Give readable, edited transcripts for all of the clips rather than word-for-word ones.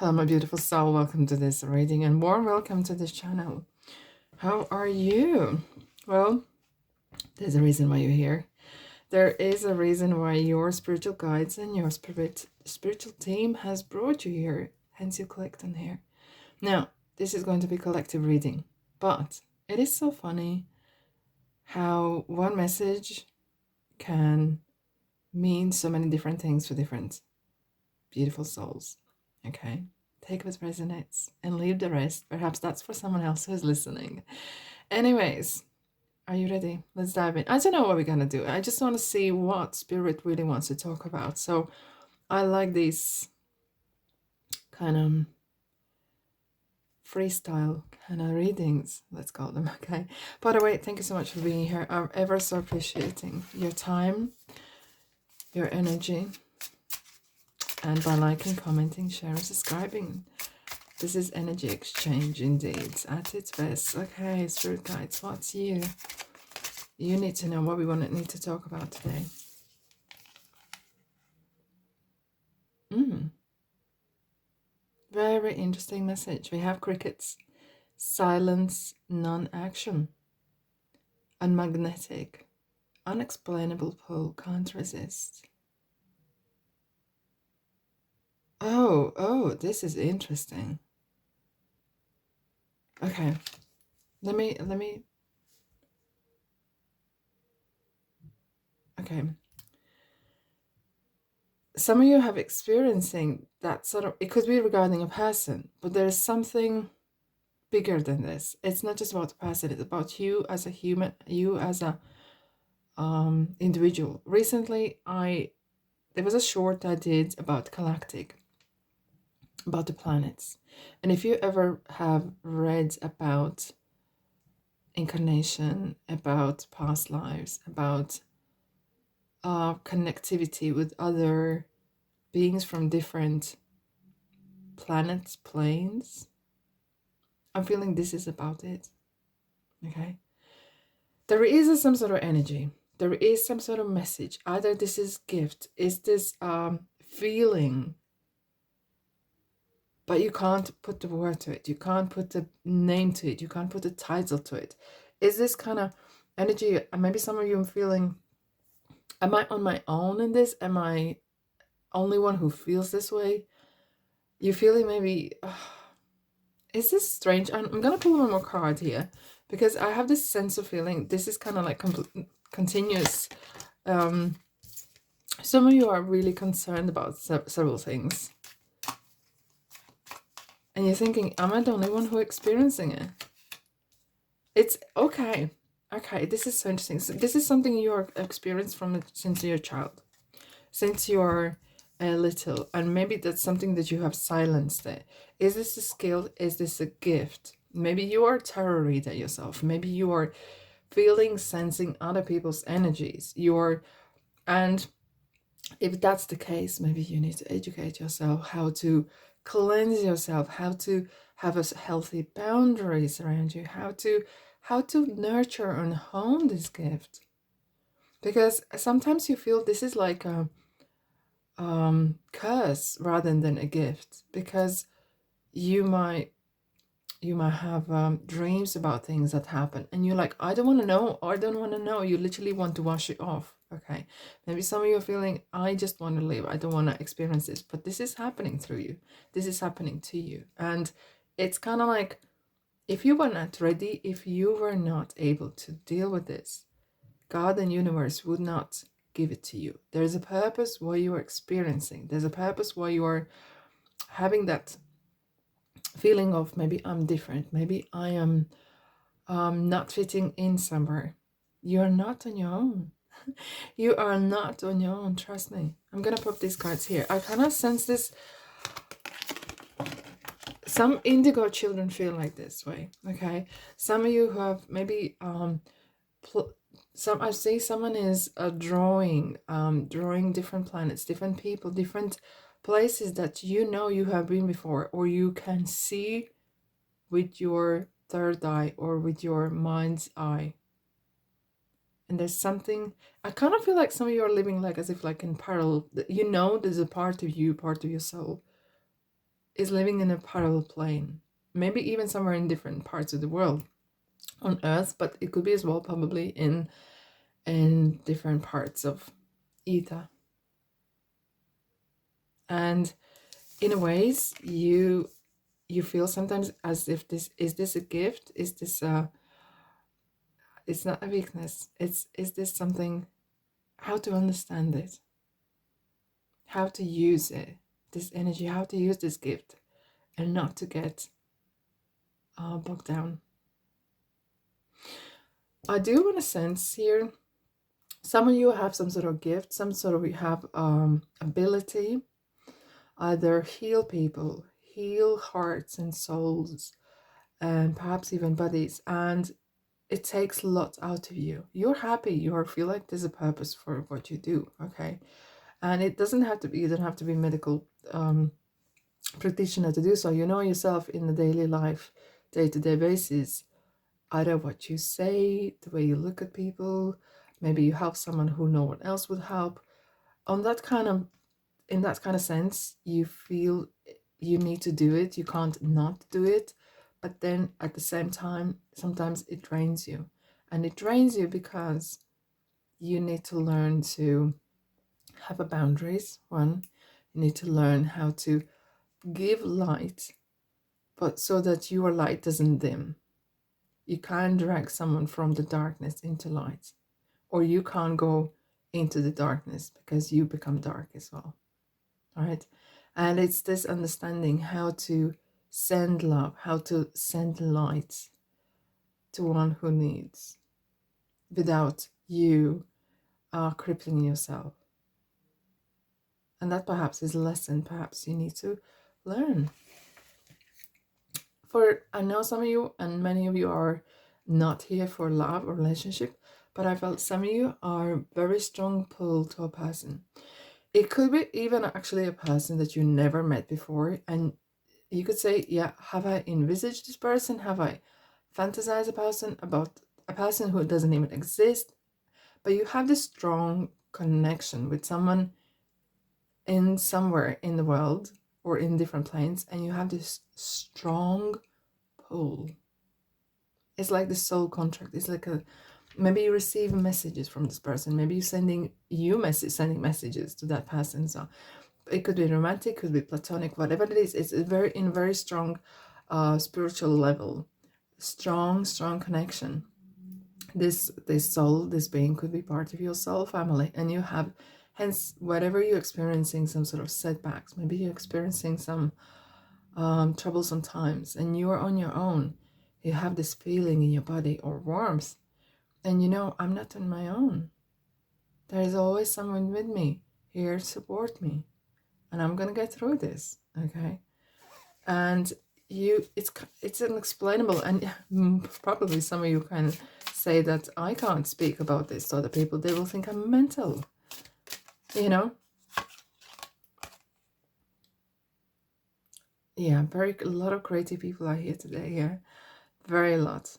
Hello, my beautiful soul. Welcome to this reading and warm welcome to this channel. How are you? Well, there's a reason why you're here. There is a reason why your spiritual guides and your spiritual team has brought you here. Hence, you clicked on here. Now, this is going to be collective reading, but it is so funny how one message can mean so many different things for different beautiful souls. Okay, take what resonates and leave the rest. Perhaps that's for someone else who's listening. Anyways, are you ready? Let's dive in. I don't know what we're gonna do. I just want to see what spirit really wants to talk about. So I like these kind of freestyle kind of readings, let's call them. Okay, by the way, thank you so much for being here. I'm ever so appreciating your time, your energy, and by liking, commenting, sharing, subscribing. This is energy exchange indeed, at its best. Okay, spirit guides, what's you? You need to know what we need to talk about today. Very interesting message. We have crickets, silence, non-action, unmagnetic, unexplainable pull, can't resist. Oh, this is interesting. Okay, let me, okay. Some of you have experiencing that sort of, it could be regarding a person, but there's something bigger than this. It's not just about the person, it's about you as a human, you as a individual. Recently, there was a short I did about galactic, about the planets. And if you ever have read about incarnation, about past lives, about connectivity with other beings from different planets, planes, I'm feeling this is about it. Okay, there is some sort of energy, there is some sort of message. Either this is gift, is this feeling, but you can't put the word to it, you can't put the name to it, you can't put the title to it. Is this kind of energy? Maybe some of you are feeling, am I on my own in this? Am I only one who feels this way? You're feeling maybe, is this strange? I'm gonna pull one more card here because I have this sense of feeling this is kind of like continuous. Some of you are really concerned about several things, and you're thinking, am I the only one who's experiencing it? It's okay. Okay, this is so interesting. So this is something you're experienced from since you're a child, since you're little, and maybe that's something that you have silenced it. Is this a skill? Is this a gift? Maybe you are a tarot reader yourself. Maybe you are feeling, sensing other people's energies. And if that's the case, maybe you need to educate yourself how to cleanse yourself, how to have a healthy boundaries around you, how to nurture and hone this gift. Because sometimes you feel this is like a curse rather than a gift, because you might have dreams about things that happen and you're like, I don't want to know, or I don't want to know. You literally want to wash it off. Okay, maybe some of you are feeling, I just want to live, I don't want to experience this, but this is happening through you, this is happening to you. And it's kind of like, if you were not ready, if you were not able to deal with this, God and universe would not give it to you. There's a purpose why you are experiencing. There's a purpose why you are having that feeling of, maybe I'm different. Maybe I am not fitting in somewhere. You're not on your own. You are not on your own. Trust me. I'm going to pop these cards here. I kind of sense this. Some indigo children feel like this way. Okay. Some of you who have maybe I see someone is drawing different planets, different people, different places that you know you have been before, or you can see with your third eye or with your mind's eye. And there's something, I kind of feel like some of you are living like as if like in parallel. You know, there's a part of you, part of your soul is living in a parallel plane, maybe even somewhere in different parts of the world on Earth, but it could be as well probably in different parts of ether. And in a ways, you feel sometimes as if this is a gift, is this it's not a weakness, is this something, how to understand it, how to use it, this energy, how to use this gift and not to get bogged down. I do want to sense here, some of you have some sort of gift, some sort of, you have ability, either heal people, heal hearts and souls, and perhaps even bodies, and it takes lots out of you. You're happy, you feel like there's a purpose for what you do, okay? And it doesn't have to be, you don't have to be medical practitioner to do so. You know yourself in the daily life, day-to-day basis, either what you say, the way you look at people, maybe you help someone who no one else would help. On that kind of, in that kind of sense, you feel you need to do it, you can't not do it, but then at the same time, sometimes it drains you. And it drains you because you need to learn to have a boundaries. One, you need to learn how to give light, but so that your light doesn't dim. You can't drag someone from the darkness into light, or you can't go into the darkness because you become dark as well. All right. And it's this understanding how to send love, how to send light to one who needs without you crippling yourself. And that perhaps is a lesson perhaps you need to learn. For I know some of you and many of you are not here for love or relationship, but I felt some of you are very strong pull to a person. It could be even actually a person that you never met before, and you could say, yeah, have I envisaged this person? Have I fantasized about a person who doesn't even exist? But you have this strong connection with someone in somewhere in the world or in different planes, and you have this strong pull. It's like the soul contract. It's like a, maybe you receive messages from this person, maybe you're sending messages to that person. So it could be romantic, could be platonic, whatever it is. It's a very strong spiritual level, strong connection. This soul, this being could be part of your soul family, and you have, hence, whatever you're experiencing, some sort of setbacks, maybe you're experiencing some troublesome times and you are on your own, you have this feeling in your body or warmth, and you know, I'm not on my own. There is always someone with me here to support me, and I'm gonna get through this, okay? And it's unexplainable, and probably some of you can say that I can't speak about this to other people. They will think I'm mental, you know? Yeah, a lot of creative people are here today, yeah, very lot.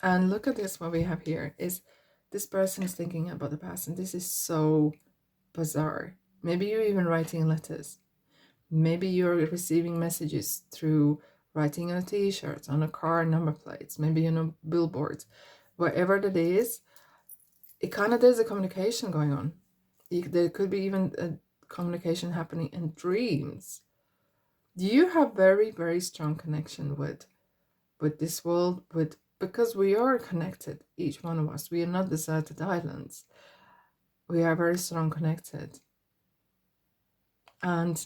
And look at this, what we have here is this person is thinking about the past, and this is so bizarre. Maybe you're even writing letters. Maybe you're receiving messages through writing on a t-shirt, on a car number plates, maybe on a billboard. Wherever that is, it kind of, there's a communication going on. There could be even a communication happening in dreams. You have very strong connection with this world, because we are connected, each one of us. We are not deserted islands. We are very strong connected. And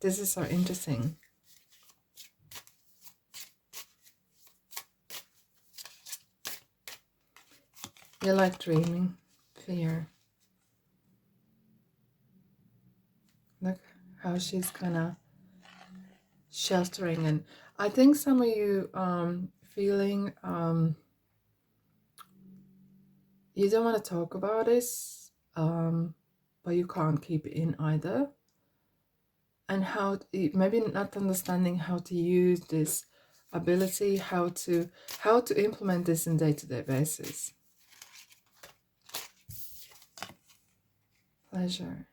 this is so interesting. You like dreaming, fear. Look how she's kind of sheltering. And I think some of you feeling you don't want to talk about this, but you can't keep it in either. And how maybe not understanding how to use this ability, how to implement this in day-to-day basis. Pleasure.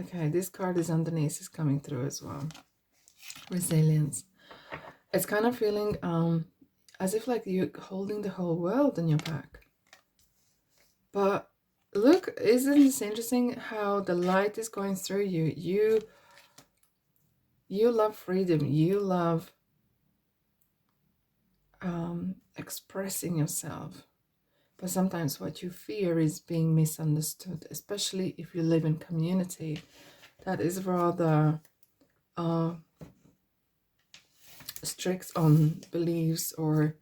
Okay, this card is underneath, is coming through as well. Resilience. It's kind of feeling as if like you're holding the whole world in your back. But look, isn't this interesting how the light is going through you? You love freedom. You love expressing yourself. But sometimes what you fear is being misunderstood, especially if you live in community that is rather strict on beliefs, or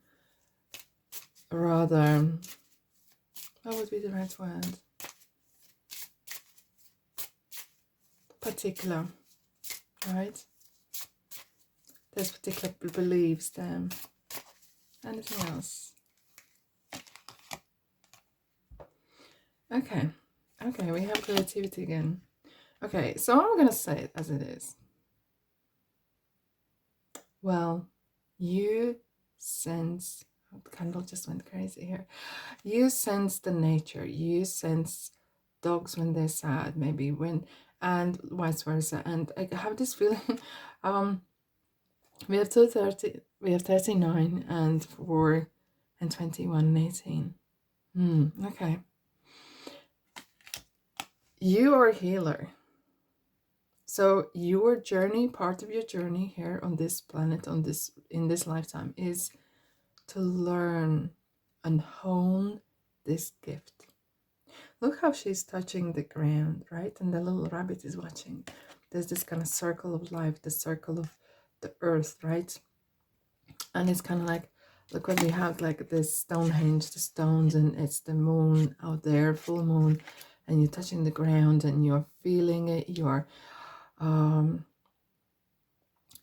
rather, what would be the right word? Particular, right? There's particular beliefs there. Anything else? Okay, we have creativity again. Okay, so I'm gonna say it as it is. Well, you sense, oh, the candle just went crazy here. You sense the nature, you sense dogs when they're sad, maybe when, and vice versa. And I have this feeling, we have 230, we have 39 and 4 and 21 and 18. Okay. You are a healer. So your journey, part of your journey here on this planet, in this lifetime, is to learn and hone this gift. Look how she's touching the ground, right? And the little rabbit is watching. There's this kind of circle of life, the circle of the earth, right? And it's kind of like, look what we have, like this Stonehenge, the stones, and it's the moon out there, full moon, and you're touching the ground and you're feeling it. You're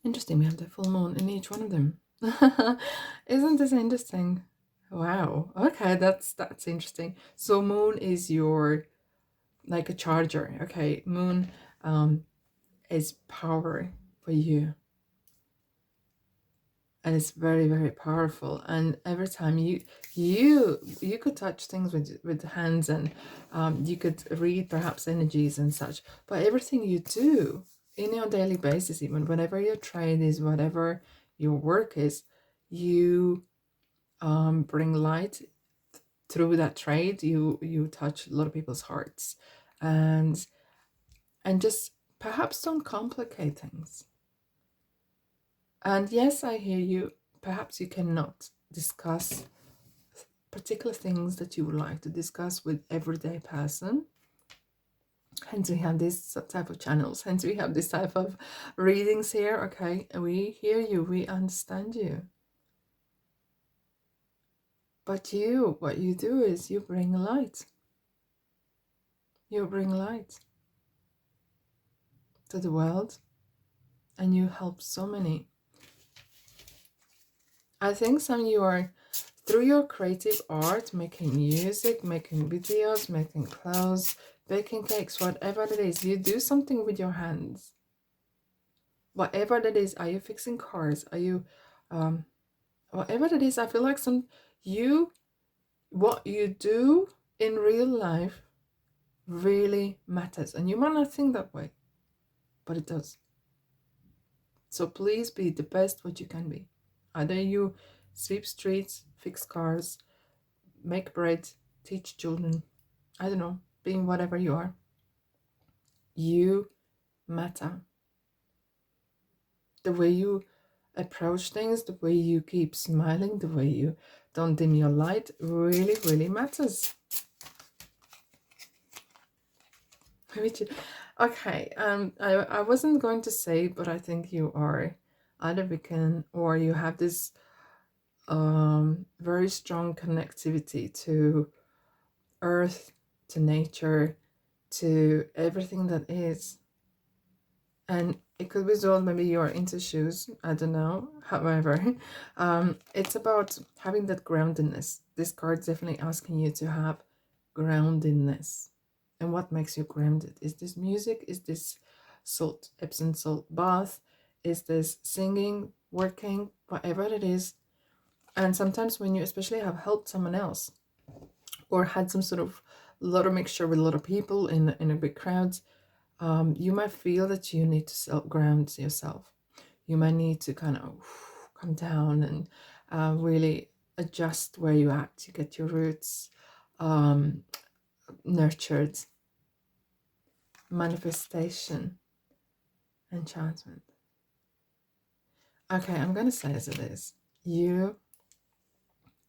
interesting. We have the full moon in each one of them. Isn't this interesting? Wow. Okay, that's interesting. So moon is your, like a charger. Okay, moon is power for you, and it's very, very powerful. And every time you could touch things with hands, and you could read perhaps energies and such, but everything you do in your daily basis, even whatever your trade is, whatever your work is, you bring light through that trade. You touch a lot of people's hearts, and just perhaps don't complicate things. And yes, I hear you. Perhaps you cannot discuss particular things that you would like to discuss with everyday person. Hence we have this type of channels. Hence we have this type of readings here. Okay, we hear you. We understand you. But what you do is you bring light. You bring light to the world, and you help so many. I think some of you are, through your creative art, making music, making videos, making clothes, baking cakes, whatever it is, you do something with your hands. Whatever that is, are you fixing cars? Are you, whatever it is, I feel like what you do in real life really matters. And you might not think that way, but it does. So please be the best what you can be. Either you sweep streets, fix cars, make bread, teach children, I don't know, being whatever you are. You matter. The way you approach things, the way you keep smiling, the way you don't dim your light really, really matters. Okay, I wasn't going to say, but I think you are either Wiccan or you have this very strong connectivity to earth, to nature, to everything that is. And it could be all, maybe you're into shoes, I don't know. However, it's about having that groundedness. This card's definitely asking you to have groundedness. And what makes you grounded? Is this music? Is this salt, Epsom salt bath? Is this singing, working, whatever it is? And sometimes when you especially have helped someone else, or had some sort of lot of mixture with a lot of people in a big crowd, You might feel that you need to ground yourself. You might need to kind of come down and really adjust where you at to get your roots nurtured. Manifestation, enchantment. Okay, I'm gonna say as it is. You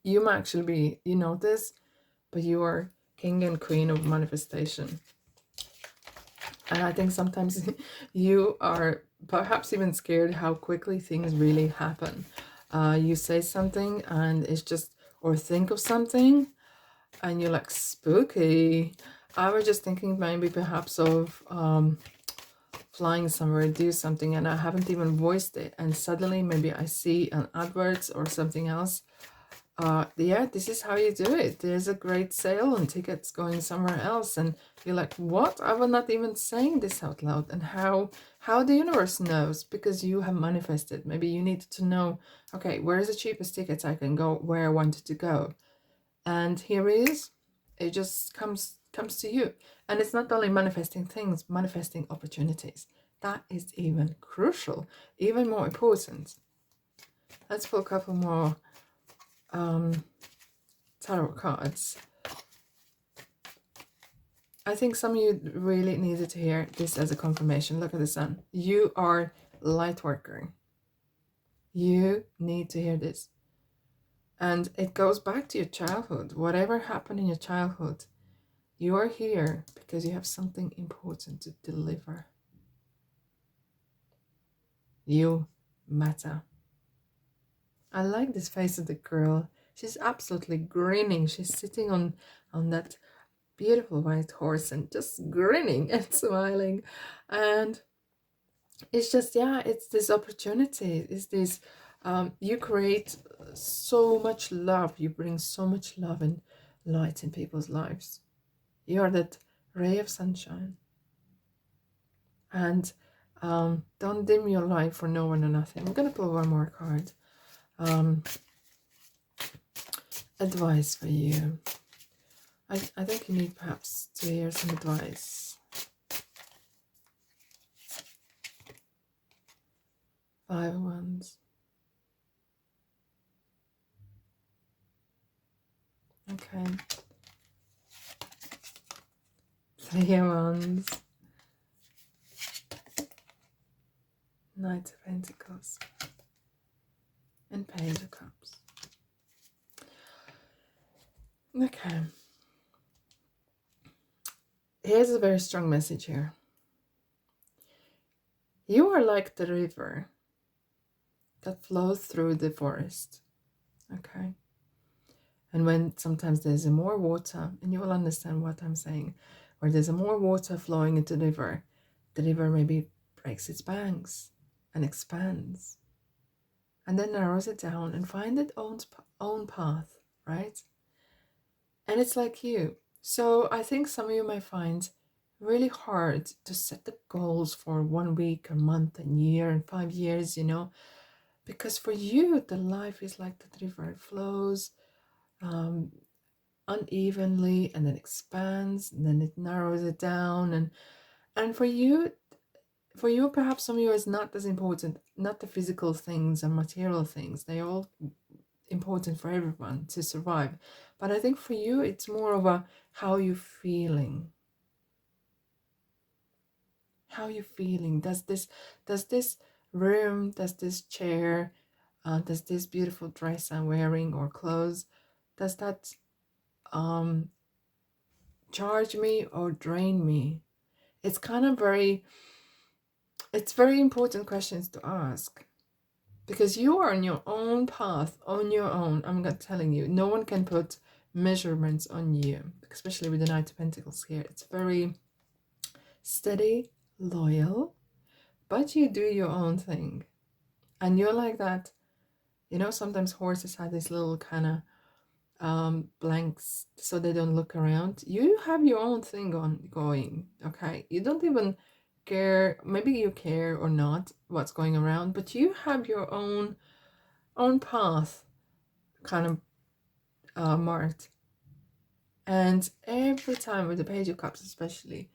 might actually be, you know this, but you are king and queen of manifestation. And I think sometimes you are perhaps even scared how quickly things really happen. You say something and it's just, or think of something and you're like, spooky. I was just thinking maybe perhaps of flying somewhere, do something, and I haven't even voiced it. And suddenly maybe I see an advert or something else. Yeah, this is how you do it. There's a great sale on tickets going somewhere else, and you're like, what? I was not even saying this out loud. And how the universe knows, because you have manifested. Maybe you need to know, okay, where is the cheapest tickets I can go where I wanted to go, and here it is. It just comes to you. And it's not only manifesting things, manifesting opportunities. That is even crucial, even more important. Let's pull a couple more tarot cards. I think some of you really needed to hear this as a confirmation. Look at the sun. You are Lightworker. You need to hear this. And it goes back to your childhood. Whatever happened in your childhood, you are here because you have something important to deliver. You matter. I like this face of the girl. She's absolutely grinning. She's sitting on that beautiful white horse and just grinning and smiling. And it's just, yeah, it's this opportunity. It's this, you create so much love. You bring so much love and light in people's lives. You are that ray of sunshine. And don't dim your light for no one or nothing. I'm going to pull one more card. Advice for you. I think you need perhaps to hear some advice. 5 of Wands. Okay. 3 of Wands. Knight of Pentacles. And Page of Cups. Okay. Here's a very strong message here. You are like the river that flows through the forest. Okay. And when sometimes there's more water, and you will understand what I'm saying, where there's more water flowing into the river maybe breaks its banks and expands, and then narrows it down and finds its own path, right? And it's like you. So I think some of you may find really hard to set the goals for 1 week, a month, a year, and 5 years, you know, because for you, the life is like the river. It flows unevenly and then expands and then it narrows it down. And for you, perhaps some of you is not as important, not the physical things and material things. They're all important for everyone to survive. But I think for you, it's more of a how you feeling. How you feeling? Does this room, does this chair, does this beautiful dress I'm wearing or clothes, does that charge me or drain me? It's kind of very important questions to ask, because you are on your own path, on your own. I'm not telling you, no one can put measurements on you, especially with the Knight of Pentacles here. It's very steady, loyal, but you do your own thing. And you're like that, you know, sometimes horses have this little kind of blanks so they don't look around. You have your own thing going, okay? You don't even care, maybe you care or not what's going around, but you have your own path kind of marked. And every time with the Page of Cups especially,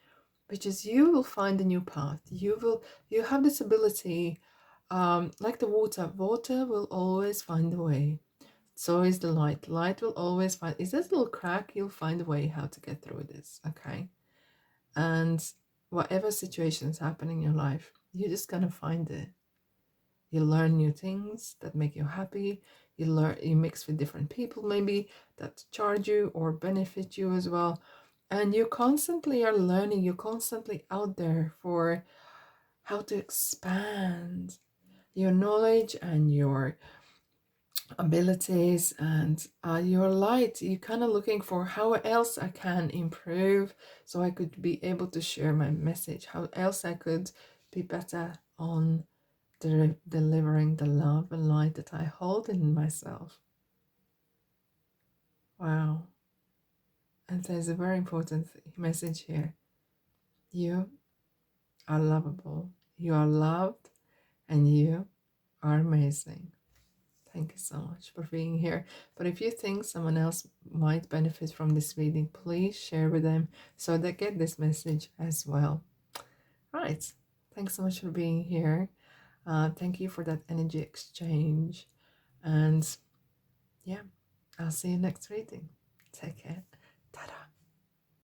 which is you will find a new path. You have this ability, like the water will always find a way. So is the light will always find, is this little crack, you'll find a way how to get through this. Okay. And whatever situations happen in your life, you're just gonna find it. You learn new things that make you happy. You mix with different people maybe that charge you or benefit you as well. And you constantly are learning, you're constantly out there for how to expand your knowledge and your abilities and your light. You're kind of looking for how else I can improve so I could be able to share my message, how else I could be better on delivering the love and light that I hold in myself. Wow. And there's a very important message here. You are lovable, you are loved, and you are amazing. Thank you so much for being here. But if you think someone else might benefit from this reading, please share with them so they get this message as well. Right. Thanks so much for being here. Thank you for that energy exchange. And yeah, I'll see you next reading. Take care.